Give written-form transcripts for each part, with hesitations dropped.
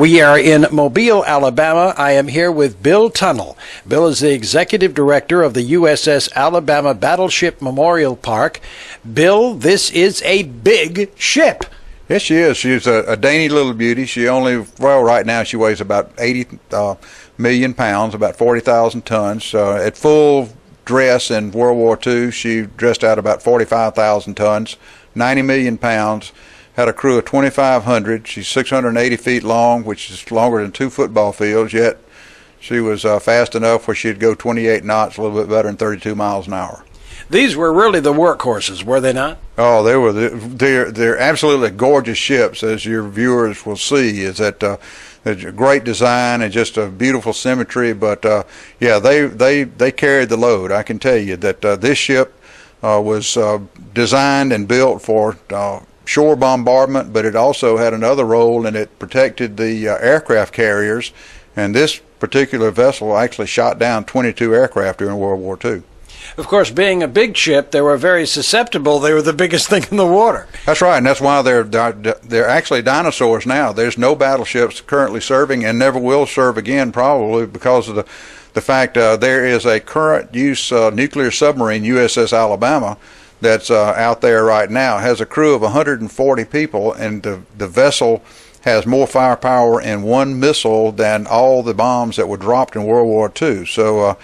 We are in Mobile, Alabama. I am here with Bill Tunnell. Bill is the executive director of the USS Alabama Battleship Memorial Park. Bill, this is a big ship. Yes, she is. She's a dainty little beauty. She only, well, right now she weighs about 80 million pounds, about 40,000 tons. At full dress in World War II, she dressed out about 45,000 tons, 90 million pounds. Had a crew of 2,500. She's 680 feet long, which is longer than 2 football fields, yet she was fast enough where she'd go 28 knots, a little bit better than 32 miles an hour. These were really the workhorses, were they not? Oh, they were. They're absolutely gorgeous ships, as your viewers will see. Is that a great design and just a beautiful symmetry. But yeah, they carried the load. I can tell you that this ship was designed and built for shore bombardment, but it also had another role, and it protected the aircraft carriers. And this particular vessel actually shot down 22 aircraft during World War II. Of course, being a big ship, they were very susceptible. They were the biggest thing in the water. That's right, and that's why they're actually dinosaurs now. There's no battleships currently serving, and never will serve again, probably because of the fact there is a current use nuclear submarine, USS Alabama, that's out there right now. It has a crew of 140 people, and the vessel has more firepower in one missile than all the bombs that were dropped in World War II. So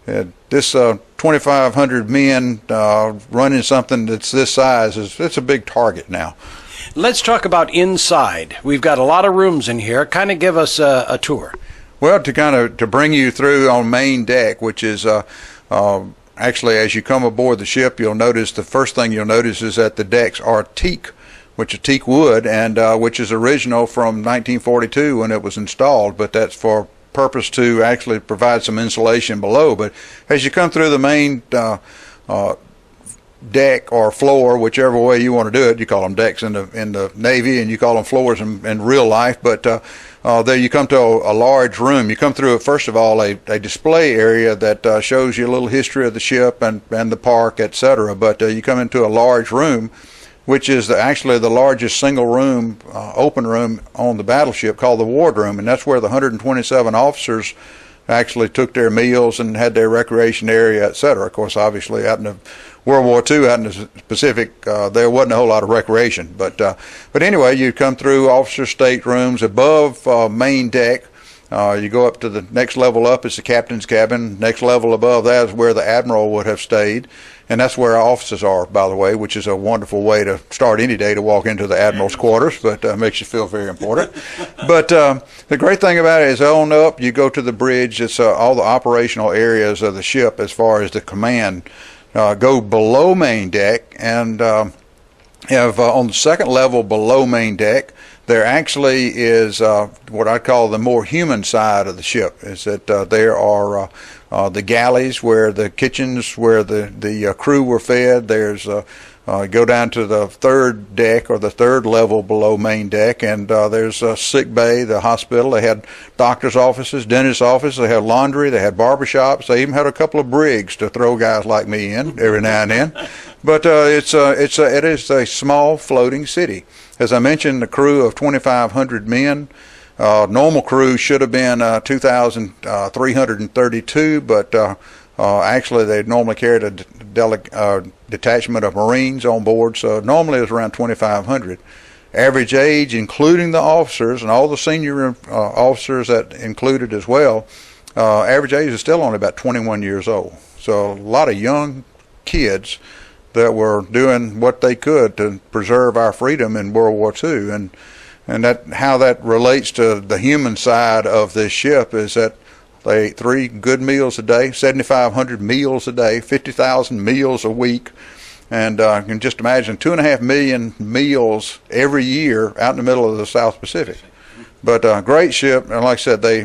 this 2,500 men running something that's this size, it's a big target now. Let's talk about inside. We've got a lot of rooms in here. Kind of give us a tour. Well, to bring you through on main deck, which is actually, as you come aboard the ship, you'll notice the first thing you'll notice is that the decks are teak, which is teak wood, and which is original from 1942 when it was installed, but that's for purpose to actually provide some insulation below. But as you come through the main deck or floor, whichever way you want to do it, you call them decks in the Navy, and you call them floors in real life. But there you come to a large room. You come through, first of all, a display area that shows you a little history of the ship and the park, etc. But you come into a large room, which is actually the largest single room, open room on the battleship, called the wardroom, and that's where the 127 officers actually took their meals and had their recreation area, etc. Of course, obviously, out in the World War II, out in the Pacific, there wasn't a whole lot of recreation. But anyway, you come through officer staterooms above main deck. You go up to the next level up is the captain's cabin. Next level above that is where the admiral would have stayed. And that's where our offices are, by the way, which is a wonderful way to start any day, to walk into the admiral's quarters, but makes you feel very important. But the great thing about it is on up, you go to the bridge. It's all the operational areas of the ship as far as the command go below main deck. And have on the second level below main deck, there actually is what I call the more human side of the ship. Is that there are the galleys, where the kitchens, where the crew were fed. There's go down to the third deck, or the third level below main deck, and there's a sick bay, the hospital. They had doctor's offices, dentist's offices. They had laundry. They had barbershops. They even had a couple of brigs to throw guys like me in every now and then. But it is a small floating city. As I mentioned, the crew of 2,500 men. Normal crew should have been 2,332, but actually they normally carried a detachment of Marines on board, so normally it's around 2,500. Average age, including the officers and all the senior officers that included as well, average age is still only about 21 years old. So a lot of young kids that were doing what they could to preserve our freedom in World War II. And that, how that relates to the human side of this ship, is that they ate 3 good meals a day, 7,500 meals a day, 50,000 meals a week. And you can just imagine 2.5 million meals every year out in the middle of the South Pacific. But great ship, and like I said, I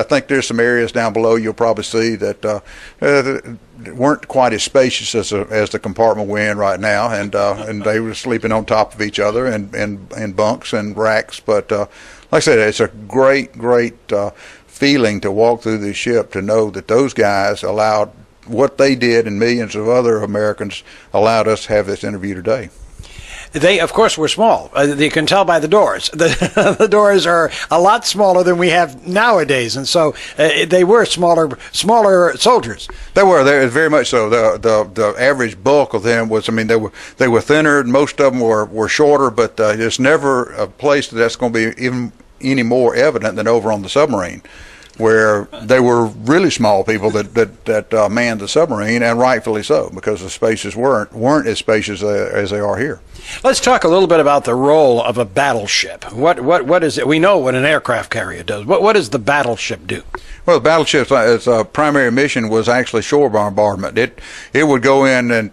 think there's some areas down below you'll probably see that weren't quite as spacious as the compartment we're in right now, and they were sleeping on top of each other in bunks and racks. But like I said, it's a great feeling to walk through this ship, to know that those guys allowed what they did, and millions of other Americans allowed us to have this interview today. They, of course, were small. You can tell by the doors. The doors are a lot smaller than we have nowadays, and so they were smaller soldiers. They were very much so. The average bulk of them was, I mean, they were thinner. Most of them were shorter, but it's never a place that's going to be even any more evident than over on the submarine, where they were really small people that manned the submarine, and rightfully so, because the spaces weren't as spacious as they are here. Let's talk a little bit about the role of a battleship. What is it? We know what an aircraft carrier does. What does the battleship do? Well, the battleship's its primary mission was actually shore bombardment. It would go in and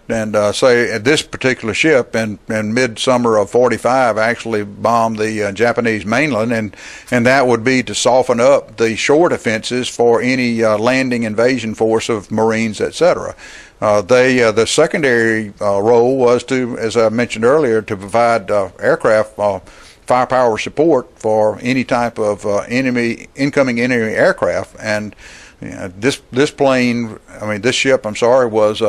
say this particular ship in midsummer of '45 actually bombed the Japanese mainland, and that would be to soften up the shore defenses for any landing invasion force of Marines, etc. The secondary role was to, as I mentioned earlier, to provide aircraft firepower support for any type of incoming enemy aircraft. And this plane, I mean, this ship, I'm sorry, was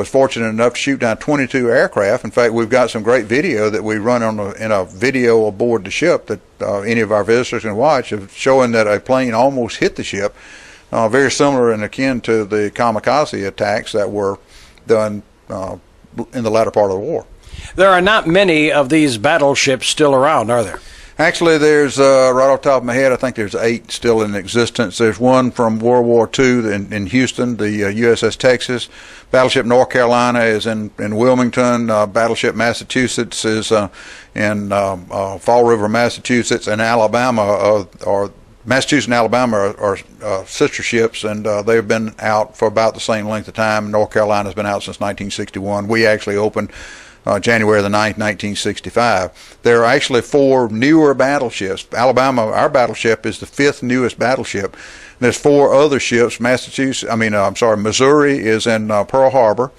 fortunate enough to shoot down 22 aircraft. In fact, we've got some great video that we run in a video aboard the ship that any of our visitors can watch, of showing that a plane almost hit the ship. Very similar and akin to the kamikaze attacks that were done in the latter part of the war. There are not many of these battleships still around, are there? Actually, there's, right off the top of my head, I think there's 8 still in existence. There's one from World War II in Houston, the USS Texas. Battleship North Carolina is in Wilmington. Battleship Massachusetts is in Fall River, Massachusetts. And Alabama, or Massachusetts and Alabama are sister ships, and they've been out for about the same length of time. North Carolina's been out since 1961. We actually opened January the 9th, 1965. There are actually 4 newer battleships. Alabama, our battleship, is the 5th newest battleship. There's 4 other ships. Missouri is in Pearl Harbor.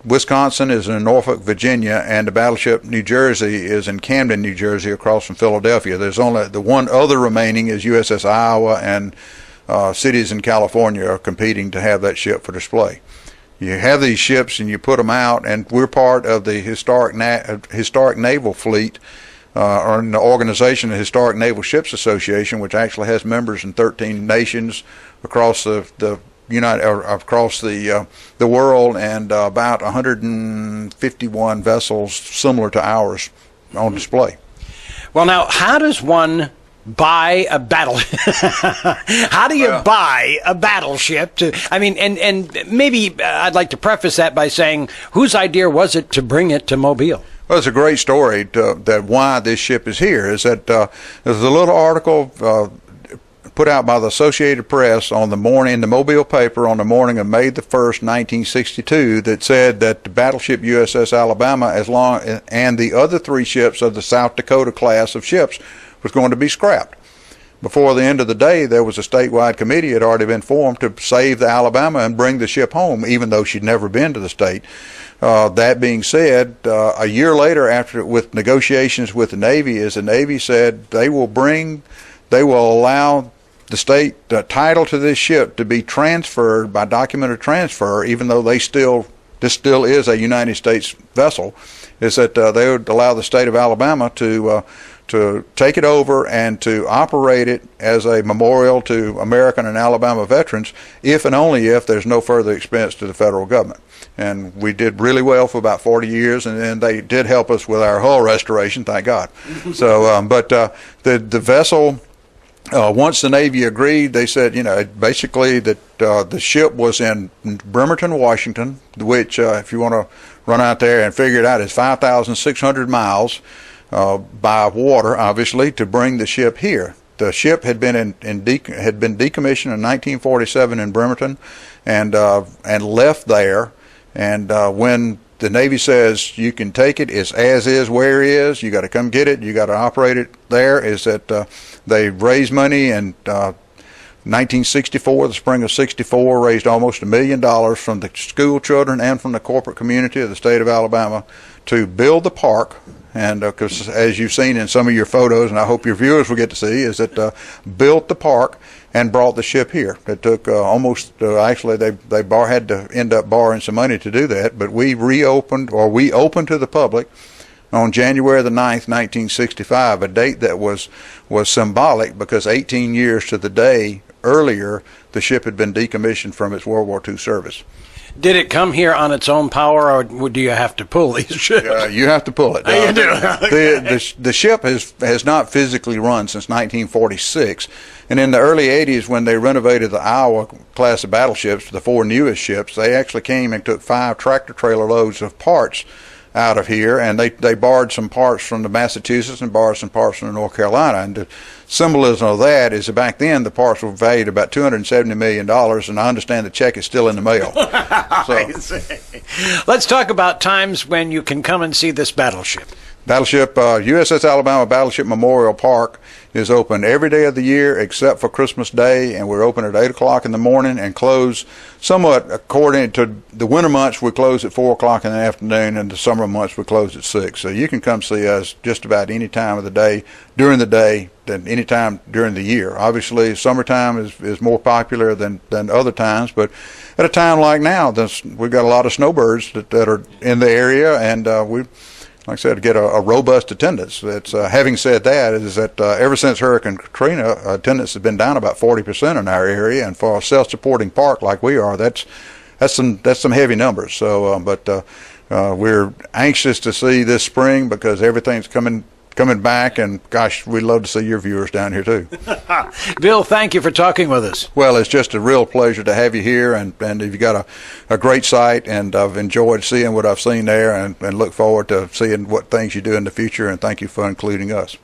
Wisconsin is in Norfolk, Virginia, and the battleship New Jersey is in Camden, New Jersey, across from Philadelphia. There's only the one other remaining is USS Iowa, and cities in California are competing to have that ship for display. You have these ships and you put them out, and we're part of the historic naval fleet, or in the organization, the Historic Naval Ships Association, which actually has members in 13 nations across the world, and about 151 vessels similar to ours on display. Well, now, how does one buy a battle? How do you buy a battleship? And maybe I'd like to preface that by saying, whose idea was it to bring it to Mobile? Well, it's a great story that why this ship is here. Is that there's a little article put out by the Associated Press in the Mobile paper on the morning of May the 1st, 1962, that said that the battleship USS Alabama, and the other 3 ships of the South Dakota class of ships, was going to be scrapped. Before the end of the day, there was a statewide committee that had already been formed to save the Alabama and bring the ship home, even though she'd never been to the state. That being said, a year later, with negotiations with the Navy, the Navy said they will allow the state title to this ship to be transferred by documented transfer, even though this still is a United States vessel. Is that they would allow the state of Alabama to take it over and to operate it as a memorial to American and Alabama veterans, if and only if there's no further expense to the federal government. And we did really well for about 40 years, and then they did help us with our hull restoration, thank God. So, the vessel, once the Navy agreed, they said, basically that the ship was in Bremerton, Washington, which, if you want to run out there and figure it out, is 5,600 miles by water, obviously, to bring the ship here. The ship had been decommissioned in 1947 in Bremerton, and left there. And when the Navy says you can take it, it's as is where it is. You got to come get it. You got to operate it there. Is that they raised money in 1964, the spring of '64, raised almost $1 million from the school children and from the corporate community of the state of Alabama to build the park. And because as you've seen in some of your photos, and I hope your viewers will get to see, is that built the park and brought the ship here. It took actually they had to end up borrowing some money to do that, but we opened to the public on January the 9th, 1965, a date that was symbolic because 18 years to the day earlier, the ship had been decommissioned from its World War II service. Did it come here on its own power, or do you have to pull these ships? You have to pull it. You do. The ship has not physically run since 1946, and in the early 80s, when they renovated the Iowa class of battleships, the 4 newest ships, they actually came and took 5 tractor-trailer loads of parts out of here, and they borrowed some parts from the Massachusetts and borrowed some parts from the North Carolina. And the symbolism of that is that back then the parts were valued about $270 million, and I understand the check is still in the mail. So, let's talk about times when you can come and see this battleship. Battleship USS Alabama Battleship Memorial Park is open every day of the year except for Christmas Day, and we're open at 8 o'clock in the morning and close somewhat according to the winter months. We close at 4 o'clock in the afternoon, and the summer months we close at 6. So you can come see us just about any time of the day during the day than any time during the year. Obviously, summertime is more popular than other times, but at a time like now, we've got a lot of snowbirds that are in the area, and we, like I said, get a robust attendance. It's having said that, is that ever since Hurricane Katrina, attendance has been down about 40% in our area, and for a self-supporting park like we are, that's some heavy numbers. So, but we're anxious to see this spring because everything's coming back, and gosh, we'd love to see your viewers down here too. Bill, thank you for talking with us. Well, it's just a real pleasure to have you here, and you've got a great site, and I've enjoyed seeing what I've seen there, and look forward to seeing what things you do in the future, and thank you for including us.